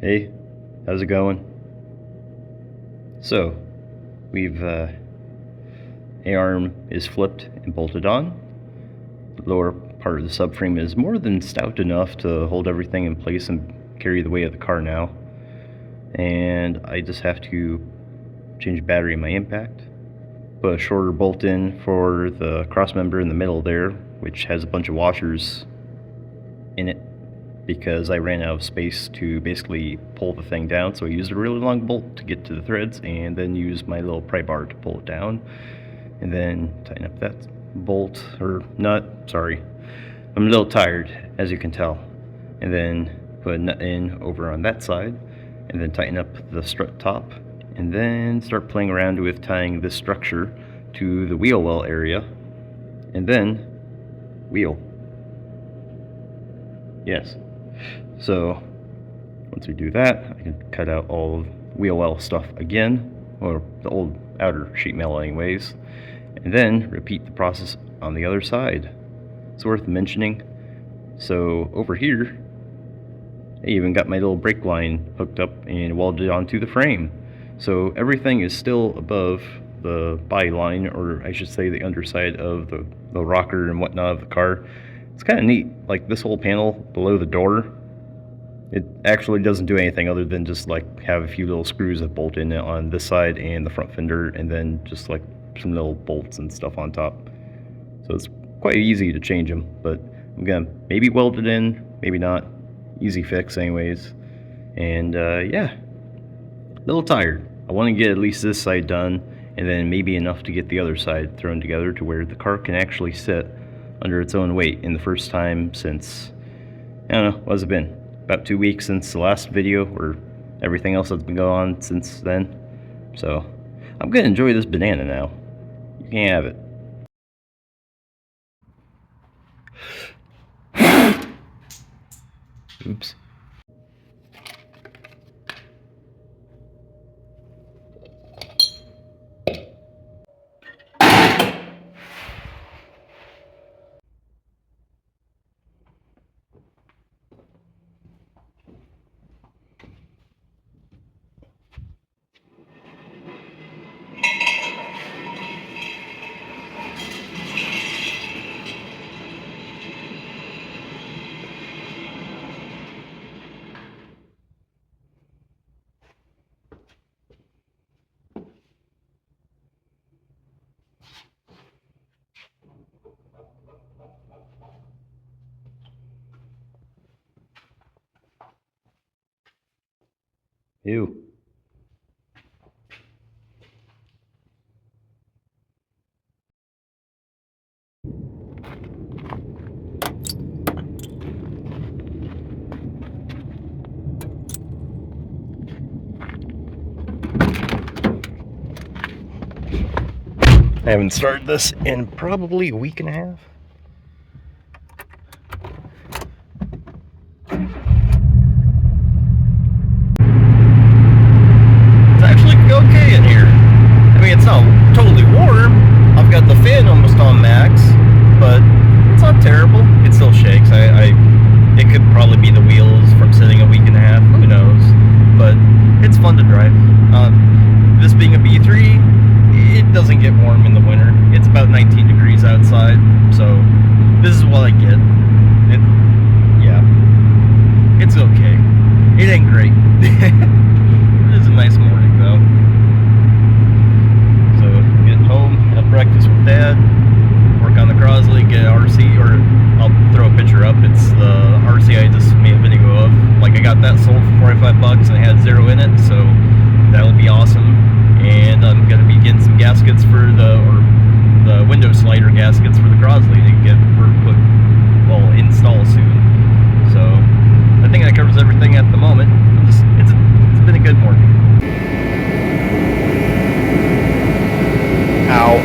Hey, how's it going? So, we've A-arm is flipped and bolted on. The lower part of the subframe is more than stout enough to hold everything in place and carry the weight of the car now. And I just have to change the battery in my impact. Put a shorter bolt in for the cross member in the middle there, which has a bunch of washers in it, because I ran out of space to basically pull the thing down, so I used a really long bolt to get to the threads and then use my little pry bar to pull it down and then tighten up that bolt or nut. Sorry, I'm a little tired, as you can tell. And then put a nut in over on that side and then tighten up the strut top and then start playing around with tying this structure to the wheel well area and then wheel. Yes. So once we do that, I can cut out all of wheel well stuff again, or the old outer sheet metal anyways, and then repeat the process on the other side. It's worth mentioning. So over here, I even got my little brake line hooked up and welded onto the frame. So everything is still above the body line, or I should say the underside of the rocker and whatnot of the car. It's kind of neat, like this whole panel below the door, it actually doesn't do anything other than just like have a few little screws that bolt in on this side and the front fender, and then just like some little bolts and stuff on top. So it's quite easy to change them, but I'm gonna maybe weld it in, maybe not. Easy fix anyways. And yeah, a little tired. I want to get at least this side done, and then maybe enough to get the other side thrown together to where the car can actually sit under its own weight in the first time since, I don't know, what has it been? About 2 weeks since the last video, or everything else that's been going on since then. So I'm gonna enjoy this banana now. You can have it. Oops. Ew. I haven't started this in probably a week and a half. It's actually okay in here. I mean, it's not totally warm. I've got the fan almost on max, but it's not terrible. It still shakes. It could probably be the wheels from sitting a week and a half. Who knows? But it's fun to drive. This being a B3, it doesn't get warm in the winter. It's about 19 degrees outside, so this is what I get. Yeah, it's okay. It ain't great. It is a nice morning though. So get home, have breakfast with Dad, work on the Crosley, get an RC, or I'll throw a picture up. It's the RC I just made a video of. Like, I got that sold for 45 bucks and it had 0 in it, so that'll be awesome. And I'm gonna be getting some gaskets for the window slider gaskets for the Crosley to get install soon. So I think that covers everything at the moment. It's been a good morning. Ow.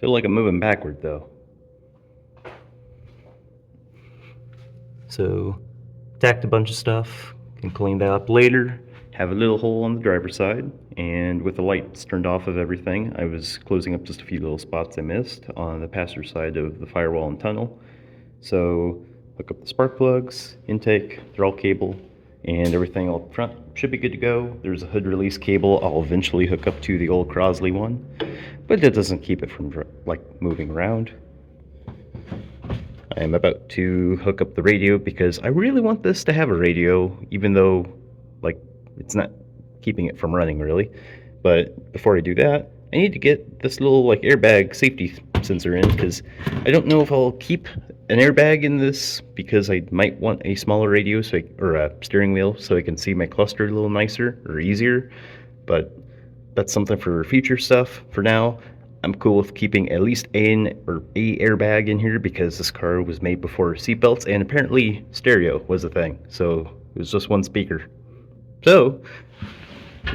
Feel like I'm moving backward though. So, tacked a bunch of stuff, can clean that up later. Have a little hole on the driver's side, and with the lights turned off of everything, I was closing up just a few little spots I missed on the passenger side of the firewall and tunnel. So, hook up the spark plugs, intake, throttle cable, and everything up front should be good to go. There's a hood release cable I'll eventually hook up to the old Crosley one, but that doesn't keep it from like moving around. I am about to hook up the radio because I really want this to have a radio, even though like it's not keeping it from running really. But before I do that, I need to get this little like airbag safety sensor in, because I don't know if I'll keep an airbag in this, because I might want a smaller radio or a steering wheel so I can see my cluster a little nicer or easier. But that's something for future stuff. For now, I'm cool with keeping at least a airbag in here, because this car was made before seatbelts, and apparently stereo was a thing, so it was just one speaker. So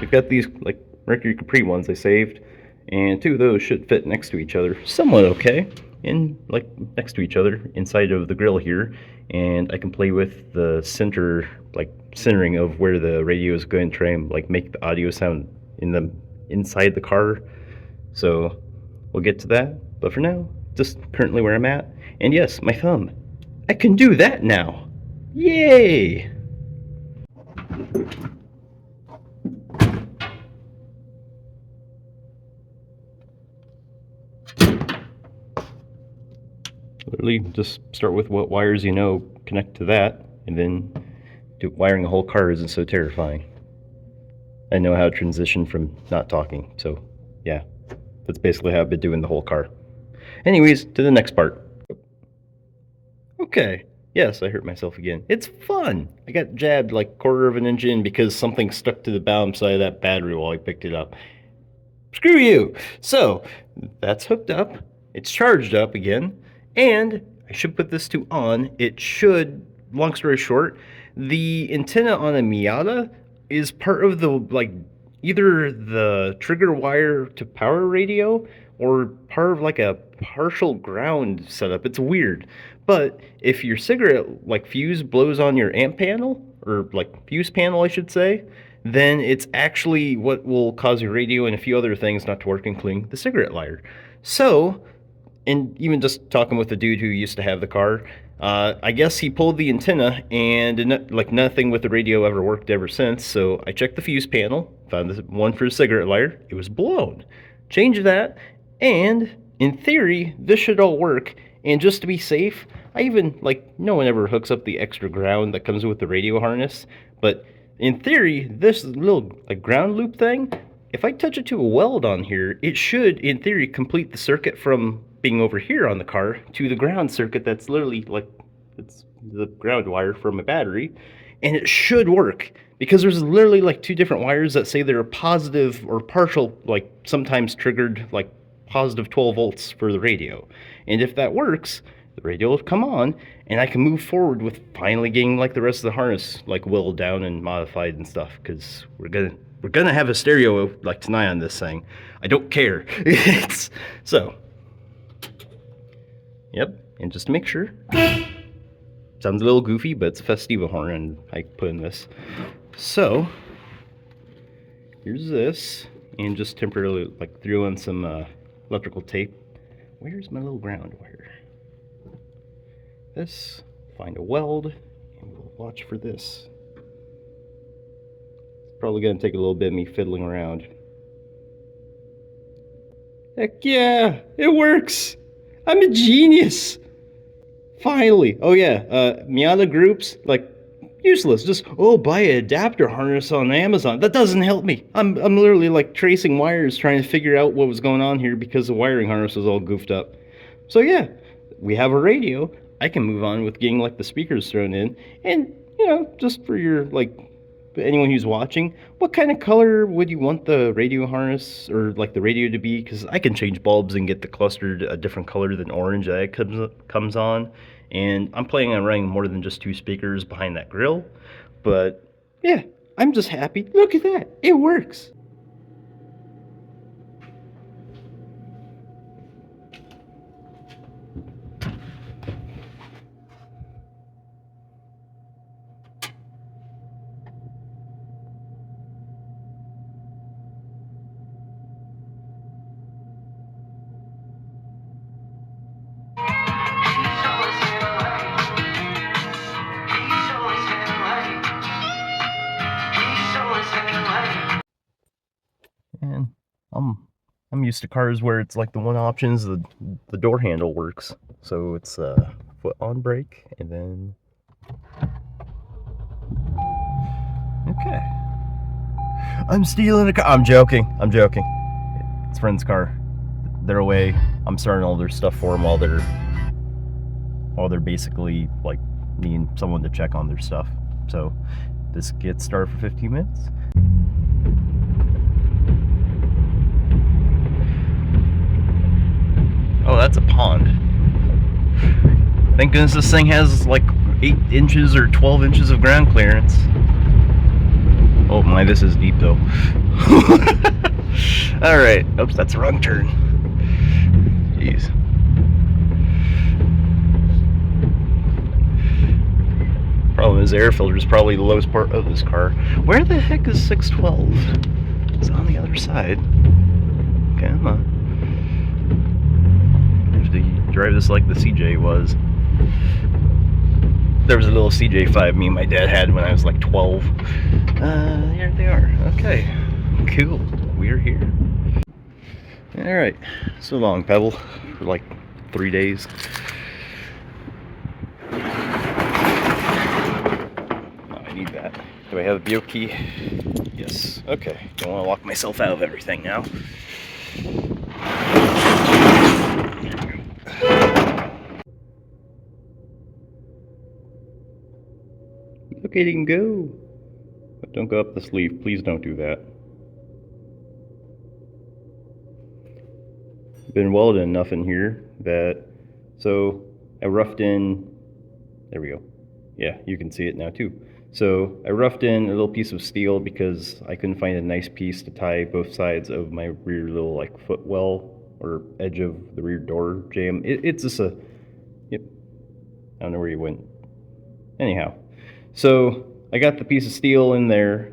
we've got these like Mercury Capri ones I saved, and two of those should fit next to each other somewhat okay, like next to each other inside of the grill here, and I can play with the centering of where the radio is going to try and like make the audio sound inside the car. So we'll get to that, but for now, just currently where I'm at. And yes, my thumb, I can do that now. Yay! Literally just start with what wires you know, connect to that, and then wiring a whole car isn't so terrifying. I know how to transition from not talking, so yeah, that's basically how I've been doing the whole car. Anyways, to the next part. Okay, yes, I hurt myself again. It's fun! I got jabbed like 1/4 of an inch in because something stuck to the bottom side of that battery while I picked it up. Screw you! So, that's hooked up, it's charged up again, and I should put this to on. It should, long story short, the antenna on a Miata is part of the, like, either the trigger wire to power radio or part of like a partial ground setup. It's weird. But if your cigarette like fuse blows on your amp panel, or like fuse panel I should say, then it's actually what will cause your radio and a few other things not to work, including the cigarette lighter. So, and even just talking with the dude who used to have the car, I guess he pulled the antenna, and like nothing with the radio ever worked ever since. So I checked the fuse panel, found the one for the cigarette lighter. It was blown. Changed that, and in theory, this should all work. And just to be safe, I even, like, no one ever hooks up the extra ground that comes with the radio harness, but in theory, this little like ground loop thing, if I touch it to a weld on here, it should, in theory, complete the circuit from being over here on the car to the ground circuit that's literally like, it's the ground wire from a battery, and it should work, because there's literally like 2 different wires that say they're positive or partial, like sometimes triggered like positive 12 volts for the radio. And if that works, the radio will come on, and I can move forward with finally getting like the rest of the harness like whittled down and modified and stuff, because we're gonna have a stereo like tonight on this thing. I don't care. So, yep, and just to make sure, sounds a little goofy, but it's a Festiva horn and I put in this. So, here's this, and just temporarily like threw in some electrical tape. Where's my little ground wire? This, find a weld, and we'll watch for this. It's probably gonna take a little bit of me fiddling around. Heck yeah, it works! I'm a genius! Finally! Oh yeah, Miata groups, like, useless. Just, oh, buy an adapter harness on Amazon. That doesn't help me. I'm literally like tracing wires trying to figure out what was going on here because the wiring harness was all goofed up. So yeah, we have a radio. I can move on with getting like the speakers thrown in, and you know, just for your like anyone who's watching, what kind of color would you want the radio harness or like the radio to be? Because I can change bulbs and get the cluster a different color than orange that it comes on. And I'm planning on running more than just 2 speakers behind that grill. But yeah, I'm just happy. Look at that, it works. I'm used to cars where it's like the one option is the door handle works. So it's foot on brake and then okay. I'm stealing a car. I'm joking. It's a friend's car. They're away. I'm starting all their stuff for them while they're basically like needing someone to check on their stuff. So this gets started for 15 minutes. Oh, that's a pond. Thank goodness this thing has like 8 inches or 12 inches of ground clearance. Oh my, this is deep though. Alright, oops, that's the wrong turn. Jeez. Problem is, the air filter is probably the lowest part of this car. Where the heck is 612? It's on the other side. Come on. I have to drive this like the CJ was. There was a little CJ5 me and my dad had when I was like 12. Here they are. Okay, cool. We're here. Alright, so long, Pebble, for like 3 days. Oh, I need that. Do I have a BO key? Yes. Okay, don't want to lock myself out of everything now. Okay, you can go. But don't go up the sleeve. Please don't do that. Been welded enough in here that, so I roughed in, there we go. Yeah, you can see it now too. So I roughed in a little piece of steel because I couldn't find a nice piece to tie both sides of my rear little like footwell or edge of the rear door jamb. It's just a, yep, I don't know where you went. Anyhow, so I got the piece of steel in there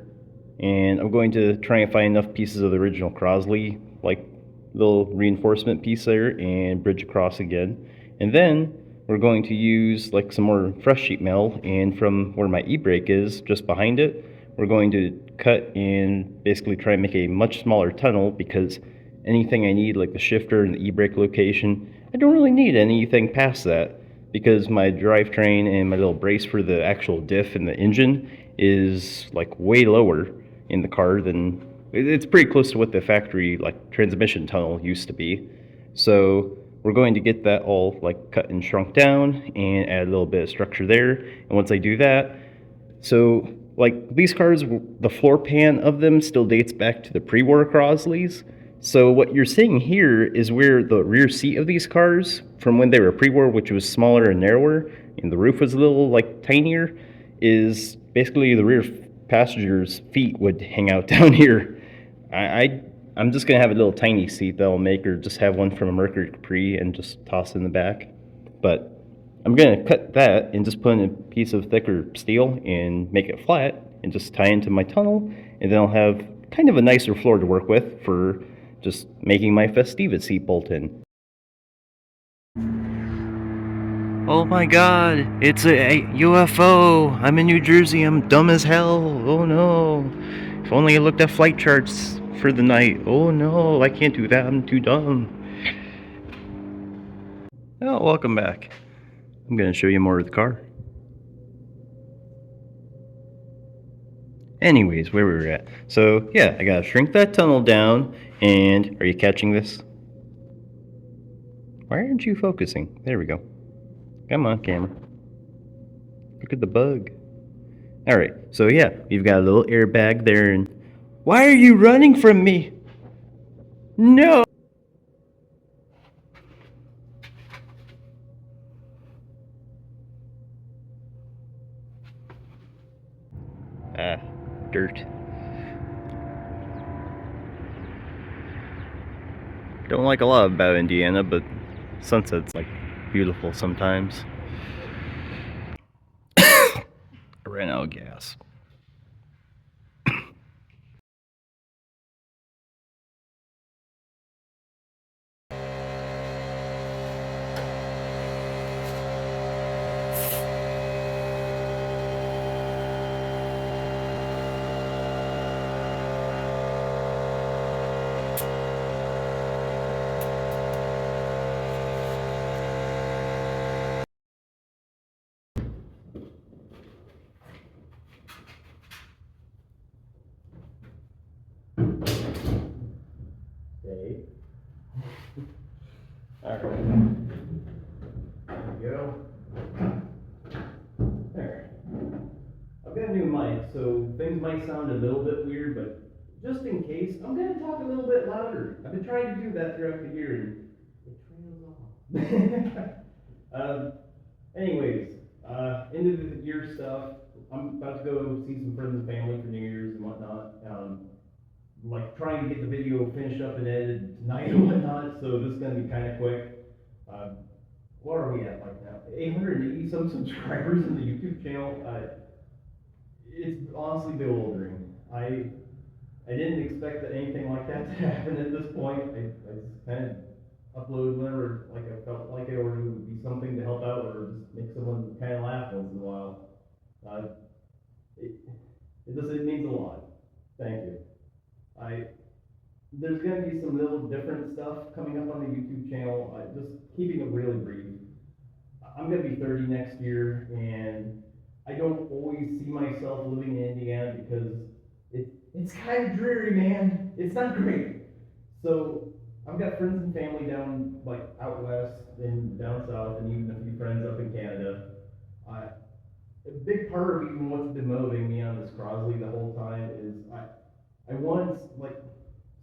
and I'm going to try and find enough pieces of the original crosley, like little reinforcement piece there, and bridge across again. And then we're going to use like some more fresh sheet metal, and from where my e-brake is, just behind it, we're going to cut and basically try and make a much smaller tunnel, because anything I need, like the shifter and the e-brake location, I don't really need anything past that, because my drivetrain and my little brace for the actual diff and the engine is like way lower in the car than, it's pretty close to what the factory like transmission tunnel used to be. So we're going to get that all like cut and shrunk down and add a little bit of structure there. And once I do that, so like these cars, the floor pan of them still dates back to the pre-war Crosleys. So what you're seeing here is where the rear seat of these cars, from when they were pre-war, which was smaller and narrower, and the roof was a little like tinier, is basically the rear passenger's feet would hang out down here. I'm just gonna have a little tiny seat that I'll make, or just have one from a Mercury Capri and just toss in the back. But I'm gonna cut that and just put in a piece of thicker steel and make it flat and just tie into my tunnel, and then I'll have kind of a nicer floor to work with for just making my Festiva seat bolt in. Oh my god, it's a UFO! I'm in New Jersey, I'm dumb as hell! Oh no! If only I looked at flight charts for the night. Oh no, I can't do that, I'm too dumb. Oh, welcome back. I'm gonna show you more of the car. Anyways, where we were at. So yeah, I gotta shrink that tunnel down, and are you catching this? Why aren't you focusing? There we go. Come on, camera. Look at the bug. Alright, so yeah, we've got a little airbag there, and why are you running from me? No! Ah, dirt. Don't like a lot about Indiana, but sunset's like beautiful sometimes. I ran out of gas. might sound a little bit weird, but just in case, I'm gonna talk a little bit louder. I've been trying to do that throughout the year, and it trails off. Anyways, into the year stuff. I'm about to go see some friends and family for New Year's and whatnot. Like trying to get the video finished up and edited tonight and whatnot, so this is gonna be kind of quick. What are we at right now? 880 some subscribers in the YouTube channel. It's honestly bewildering. I didn't expect that anything like that to happen at this point. I just kind of upload whenever like I felt like it, or it would be something to help out, or just make someone kind of laugh once in a while. Uh, it, it means a lot. Thank you. I There's going to be some little different stuff coming up on the YouTube channel. Just keeping it really brief. I'm going to be 30 next year, and I don't always see myself living in Indiana because it's kind of dreary, man. It's not great. So I've got friends and family down like out west and down south, and even a few friends up in Canada. A big part of even what's been motivating me on this Crosley the whole time is I once like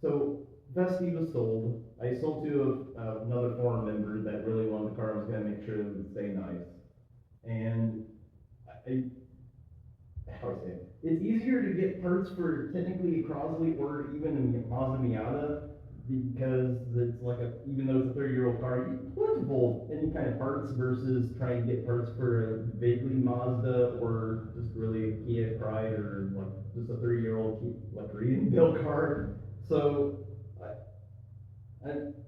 so Vesty was sold. I sold to another forum member that really wanted the car. I was going to make sure that it would stay nice, and I how do I say it? It's easier to get parts for technically a Crosley or even a Mazda Miata because it's like even though it's a 30-year-old car, you plentiful any kind of parts versus trying to get parts for a vaguely Mazda or just really a Kia Pride or like just a 30-year-old like Korean built car. So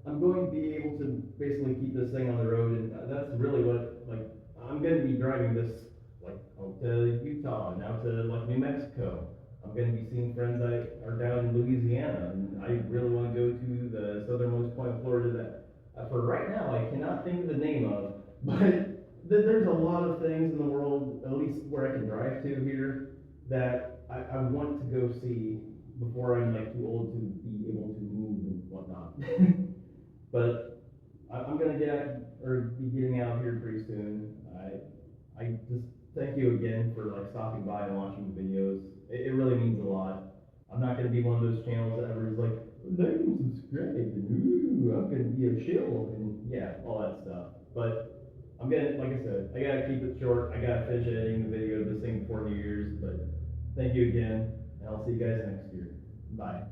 I'm going to be able to basically keep this thing on the road, and that's really what like I'm going to be driving this like out to Utah and out to like New Mexico. I'm going to be seeing friends that are down in Louisiana, and I really want to go to the southernmost point of Florida that, for right now, I cannot think of the name of, but there's a lot of things in the world, at least where I can drive to here, that I want to go see before I'm like too old to be able to move and whatnot. But I'm gonna get out or be getting out here pretty soon. I just thank you again for like stopping by and watching the videos. It really means a lot. I'm not gonna be one of those channels that everybody's like, like and subscribe and ooh, I'm gonna be a chill and yeah, all that stuff. But I'm gonna, like I said, I gotta keep it short. I gotta finish editing the video of this thing before New Year's. But thank you again, and I'll see you guys next year. Bye.